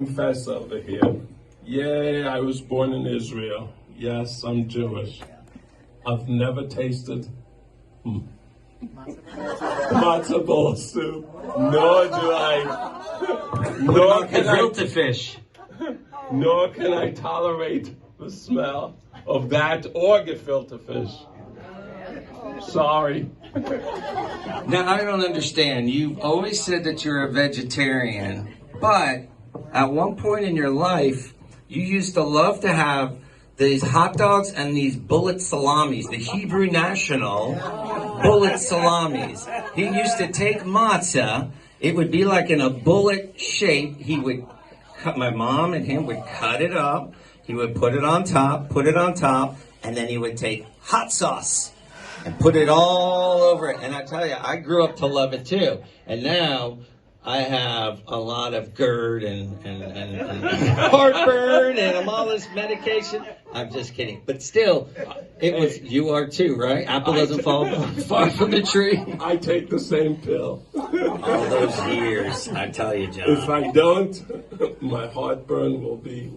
confess over here. Yeah, I was born in Israel. Yes, I'm Jewish. I've never tasted matzo ball soup, nor do I, nor can gefilte fish. nor can I tolerate the smell of that or gefilte fish. Sorry. Now, I don't understand. You've always said that you're a vegetarian, but at one point in your life, you used to love to have these hot dogs and these bullet salamis, the Hebrew national bullet salamis. He used to take matzah. It would be like in a bullet shape. He would cut, my mom and him would cut it up. He would put it on top, and then he would take hot sauce and put it all over it. And I tell you, I grew up to love it too. And now I have a lot of GERD and heartburn and I'm all this medication. I'm just kidding. But still, it was, you are too, right? Apple doesn't fall far from the tree. I take the same pill. All those years, I tell you, John. If I don't, my heartburn will be.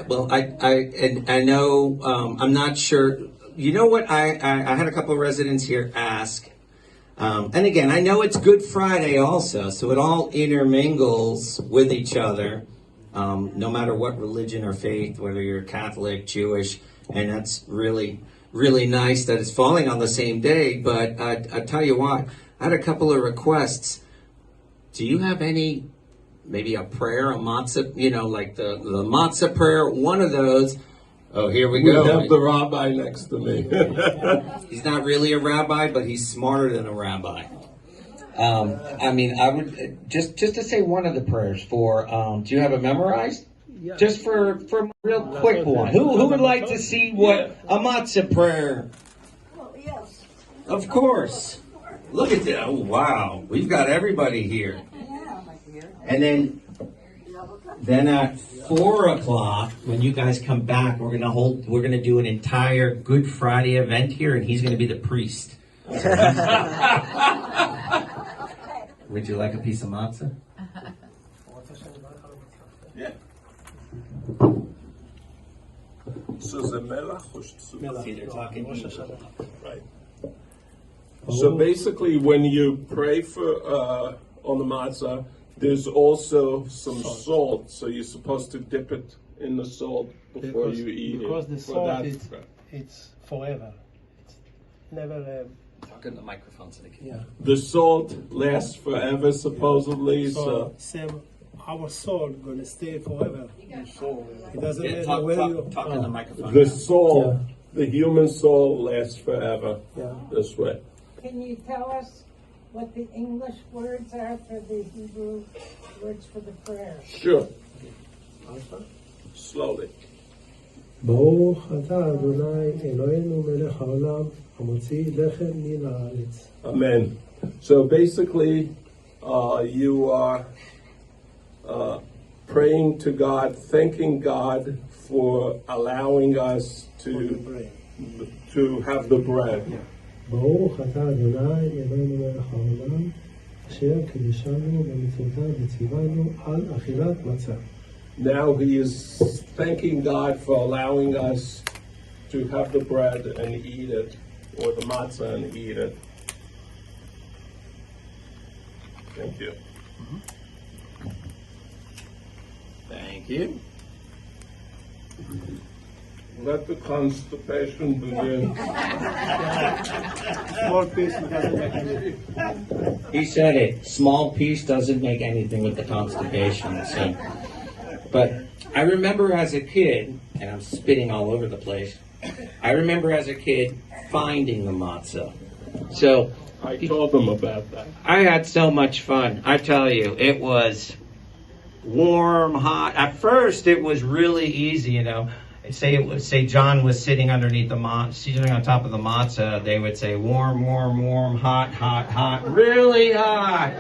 Well, I know, I'm not sure. You know what? I had a couple of residents here ask. And again, I know it's Good Friday also, so it all intermingles with each other, no matter what religion or faith, whether you're Catholic, Jewish, and that's really, really nice that it's falling on the same day. But I tell you what, I had a couple of requests. Do you have any, maybe a prayer, a matzah, like the matzah prayer, one of those? Oh, here we go. We have the rabbi next to me. He's not really a rabbi, but he's smarter than a rabbi. I would just to say one of the prayers for. Do you have it memorized? Yeah. Just for a real quick one. Who would like to see what a matzah prayer? Well, yes. Of course. Look at that! Oh, wow, we've got everybody here. And then at 4:00, when you guys come back, we're gonna do an entire Good Friday event here, and he's gonna be the priest. Would you like a piece of matzah? Yeah. So the melach or See, they're talking Hebrew. right. So basically, when you pray for on the matzah, there's also some salt. So you're supposed to dip it in the salt before you eat it. Because the For salt, that- it's forever. It's never. Talk in the microphone so they can. Yeah. The salt lasts forever, supposedly. So Same, our soul gonna stay forever. It doesn't Yeah, matter where you. talk in the microphone. the soul, the human soul, lasts forever. Yeah. This way. Can you tell us what the English words are for the Hebrew words for the prayer? Sure. Slowly. ברוך אתה אדוני אלוהינו מלך העולם המוציא לחם מן הארץ. Amen. So basically, you are praying to God, thanking God for allowing us to have the bread. ברוך אתה אדוני אלוהינו מלך העולם אשר קידשנו במצוותיו וציוונו על אכילת מצה. Now he is thanking God for allowing us to have the bread and eat it, or the matzah and eat it. Thank you. Thank you. Let the constipation begin. Small piece doesn't make anything. He said it. Small piece doesn't make anything with the constipation. So, but I remember as a kid, and I'm spitting all over the place. I remember as a kid finding the matzah. So I told them about that. I had so much fun. I tell you, it was warm, hot. At first, it was really easy. Say John was sitting underneath sitting on top of the matzah. They would say warm, warm, warm, hot, hot, hot, really hot.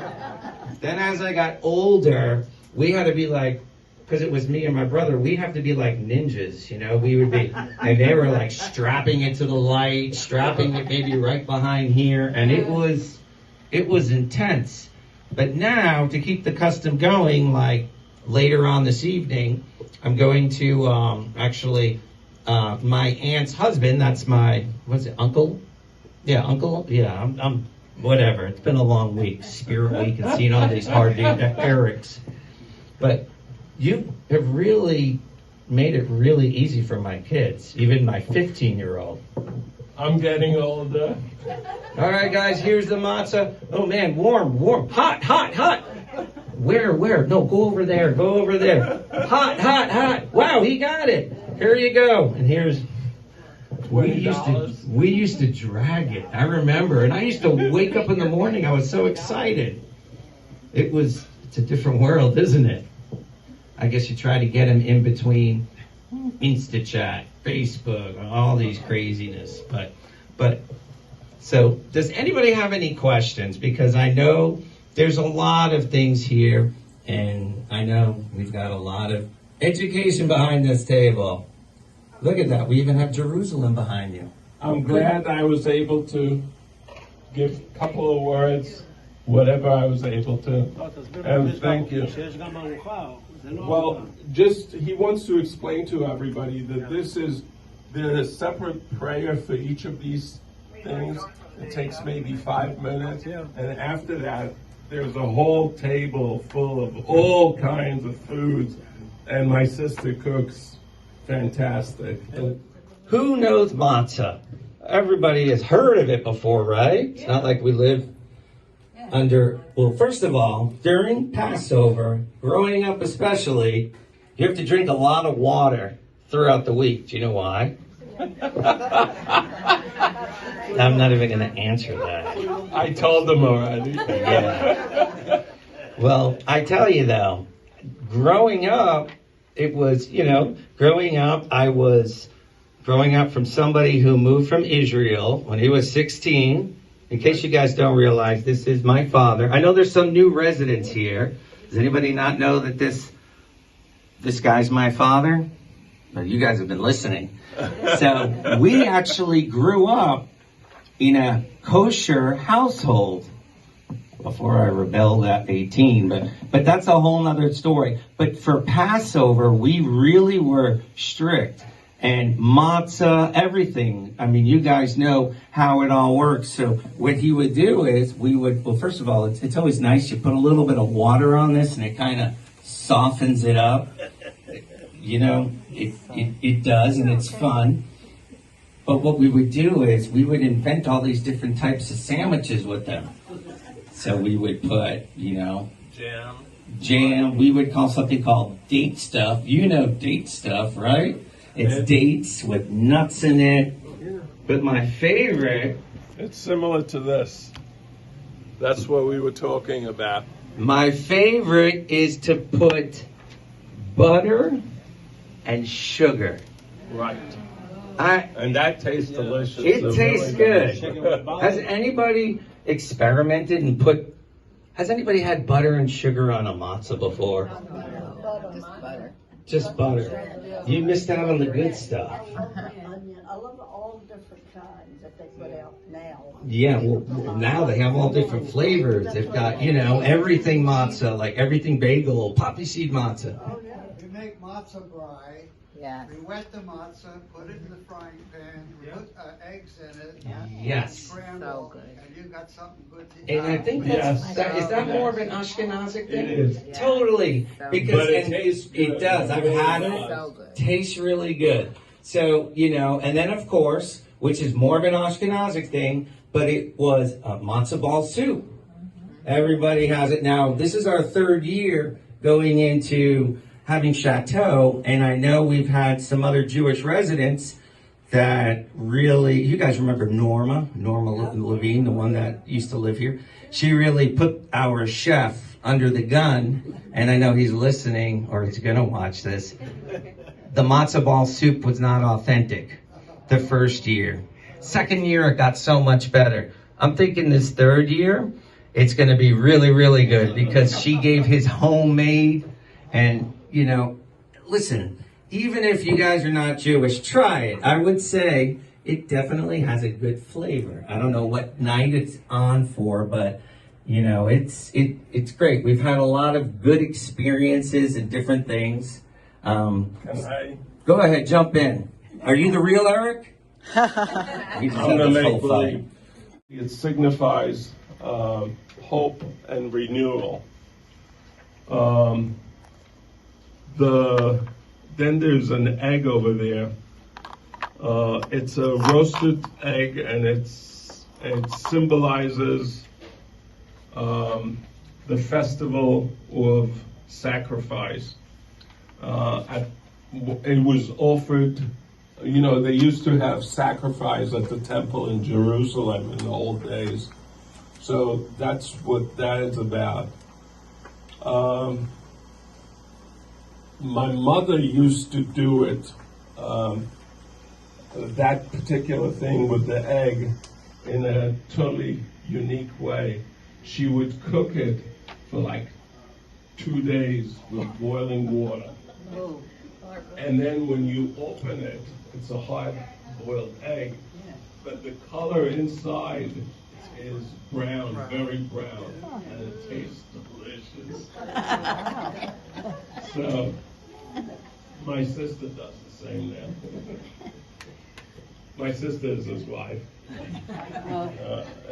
Then as I got older, we had to be like, because it was me and my brother, we have to be like ninjas, we would be, and they were like strapping it to the light, strapping it maybe right behind here, and it was intense. But now, to keep the custom going, like later on this evening, I'm going to my aunt's husband, that's my, what's it, uncle? Yeah, uncle. Yeah, I'm whatever. It's been a long week, Spirit Week, and seeing all these Hardoon Erics. But you have really made it really easy for my kids, even my 15-year-old. I'm getting older. All right, guys, here's the matzah. Oh, man, warm, hot. Where? No, go over there. Hot. Wow, he got it. Here you go. And here's, we used to drag it. I remember. And I used to wake up in the morning. I was so excited. It's a different world, isn't it? I guess you try to get him in between InstaChat, Facebook, all these craziness. But so does anybody have any questions? Because I know there's a lot of things here, and I know we've got a lot of education behind this table. Look at that. We even have Jerusalem behind you. I'm glad I was able to give a couple of words, whatever I was able to. And thank you. Well, he wants to explain to everybody that there's a separate prayer for each of these things. It takes maybe 5 minutes, and after that, there's a whole table full of all kinds of foods, and my sister cooks fantastic. Who knows matzah? Everybody has heard of it before, right? It's not like we live well, first of all, during Passover, growing up especially, you have to drink a lot of water throughout the week. Do you know why? I'm not even going to answer that. I told them already. Yeah. Well, I tell you though, growing up, I was growing up from somebody who moved from Israel when he was 16. In case you guys don't realize, this is my father. I know there's some new residents here. Does anybody not know that this guy's my father? Well, you guys have been listening. So we actually grew up in a kosher household before I rebelled at 18, but that's a whole nother story. But for Passover, we really were strict. And matzah, everything. I mean, you guys know how it all works. So what he would do is first of all, it's always nice. You put a little bit of water on this and it kind of softens it up. You know, it does, and it's fun. But what we would do is we would invent all these different types of sandwiches with them. So we would put, jam. We would call something called date stuff. You know date stuff, right? It's dates with nuts in it. But my favorite... It's similar to this. That's what we were talking about. My favorite is to put butter and sugar. Right. And that tastes delicious. It tastes good. Has anybody experimented and has anybody had butter and sugar on a matzah before? Just butter. You missed out on the good stuff. I love all different kinds that they put out now. Yeah, well, now they have all different flavors. They've got, everything matzah, like everything bagel, poppy seed matzah. Oh, yeah. We make matzah brei. Yeah. We wet the matzah, put it in the frying pan, we put eggs in it. Yes. Scramble, So good. and you got something good to eat. And I think is that more of an Ashkenazic thing? It is. Totally. Because But it tastes good. It does. I've had it. So good. Tastes really good. So, and then of course, which is more of an Ashkenazic thing, but it was a matzo ball soup. Everybody has it. Now, this is our 3rd year going into having Chateau, and I know we've had some other Jewish residents that really, you guys remember Norma Levine, the one that used to live here. She really put our chef under the gun, and I know he's listening, or he's gonna watch this. The matzo ball soup was not authentic the first year. 2nd year, it got so much better. I'm thinking this 3rd year, it's gonna be really, really good, because she gave his homemade, and listen, even if you guys are not Jewish, try it. I would say it definitely has a good flavor. I don't know what night it's on for, but You know, it's great. We've had a lot of good experiences and different things. Can I? Go ahead, jump in. Are you the real Eric? I'm gonna make believe. It signifies hope and renewal. Then there's an egg over there. It's a roasted egg, and it symbolizes the festival of sacrifice. It was offered. You know, they used to have sacrifice at the temple in Jerusalem in the old days. So that's what that is about. My mother used to do it, that particular thing with the egg, in a totally unique way. She would cook it for like 2 days with boiling water. And then when you open it, it's a hard-boiled egg, but the color inside is brown, very brown, and it tastes delicious. So, my sister does the same now. My sister is his wife.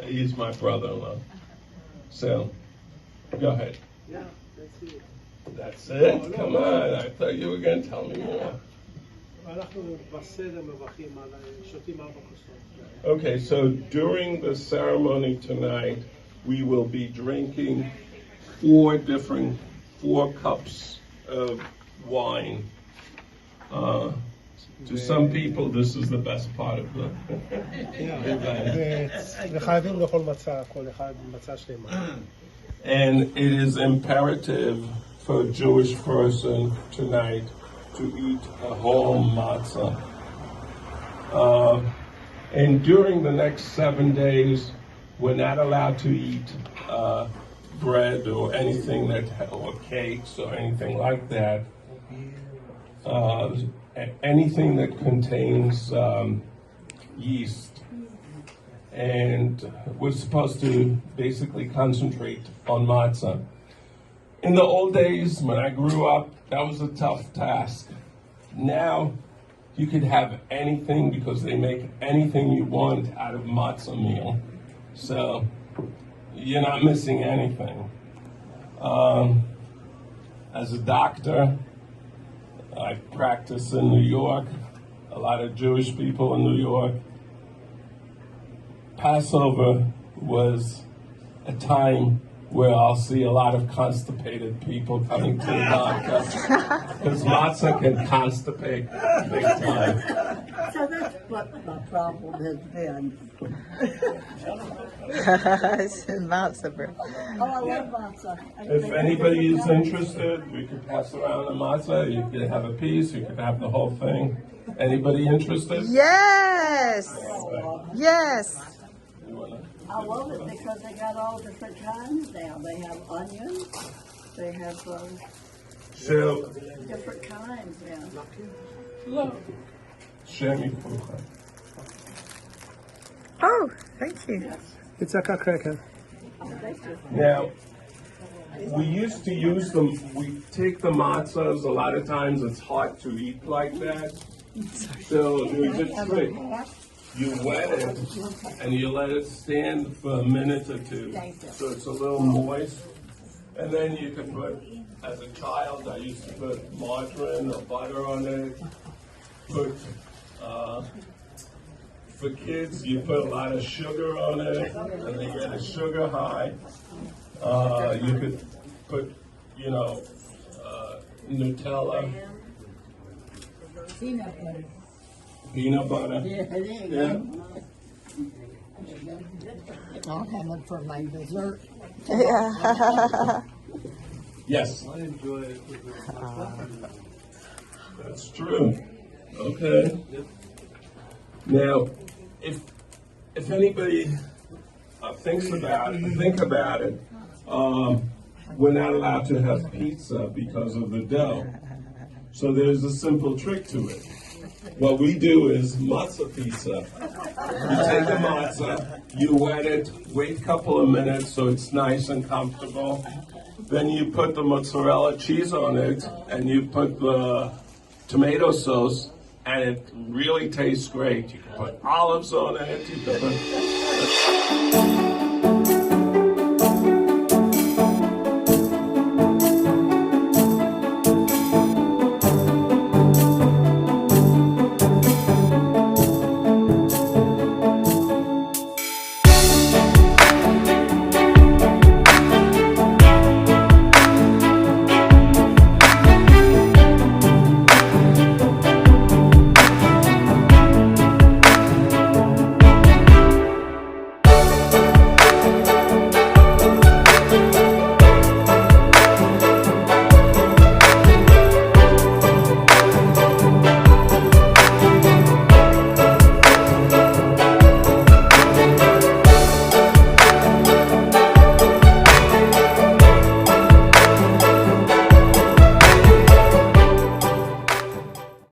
He's my brother-in-law. So, go ahead. Yeah, that's it. That's it? Come on, I thought you were going to tell me more. אנחנו בסדר מברכים על שותים 4 כוסות. Okay, so during the ceremony tonight, we will be drinking 4 cups of wine. To some people, this is the best part of the event. וחייבים לאכול מצה, כל אחד מצה שלמה. And it is imperative for a Jewish person tonight to eat a whole matzah. And during the next 7 days, we're not allowed to eat bread or anything or cakes or anything like that. Anything that contains yeast. And we're supposed to basically concentrate on matzah. In the old days, when I grew up, that was a tough task. Now, you could have anything because they make anything you want out of matzah meal. So, you're not missing anything. As a doctor, I practice in New York, a lot of Jewish people in New York. Passover was a time where I'll see a lot of constipated people coming to the doctor, because matzah can constipate big time. So that's what my problem has been. It's matzah, bro. Oh, I love matzah. If anybody is interested, we could pass around the matzah. You could have a piece, you could have the whole thing. Anybody interested? Yes! Yes! I love it because they got all different kinds now. They have onions, they have So, different kinds now. Shemi Krucha. Oh, thank you. It's a cracker. Now, we used to use them, we take the matzahs, a lot of times it's hard to eat like that. So there's a trick. You wet it and you let it stand for a minute or 2 so it's a little moist. And then you can put, as a child, I used to put margarine or butter on it. For kids, you put a lot of sugar on it and they get a sugar high. You could put, Nutella. Peanut butter. Yeah. I'll have one for my dessert. Yeah. Yes. I enjoy it. That's true. Okay. Now, if anybody think about it, we're not allowed to have pizza because of the dough. So there's a simple trick to it. What we do is matzah pizza. You take the matzah, you wet it, wait a couple of minutes so it's nice and comfortable. Then you put the mozzarella cheese on it, and you put the tomato sauce, and it really tastes great. You can put olives on it. You can put